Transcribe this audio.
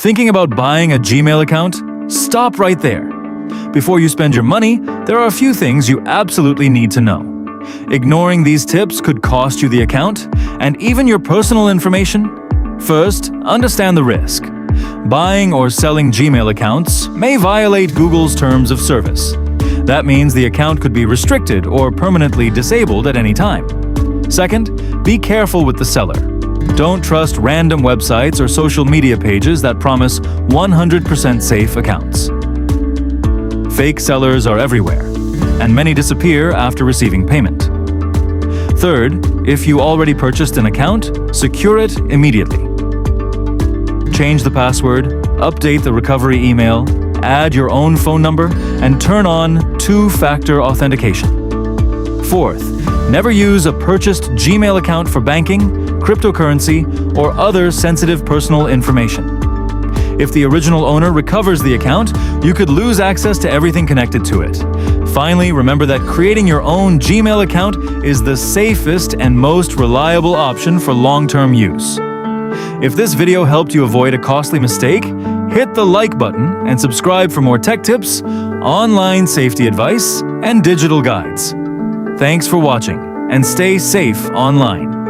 Thinking about buying a Gmail account? Stop right there. Before you spend your money, there are a few things you absolutely need to know. Ignoring these tips could cost you the account and even your personal information. First, understand the risk. Buying or selling Gmail accounts may violate Google's terms of service. That means the account could be restricted or permanently disabled at any time. Second, be careful with the seller. Don't trust random websites or social media pages that promise 100% safe accounts. Fake sellers are everywhere, and many disappear after receiving payment. Third, if you already purchased an account, secure it immediately. Change the password, update the recovery email, add your own phone number, and turn on two-factor authentication. Fourth, never use a purchased Gmail account for banking, cryptocurrency, or other sensitive personal information. If the original owner recovers the account, you could lose access to everything connected to it. Finally, remember that creating your own Gmail account is the safest and most reliable option for long-term use. If this video helped you avoid a costly mistake, hit the like button and subscribe for more tech tips, online safety advice, and digital guides. Thanks for watching, and stay safe online.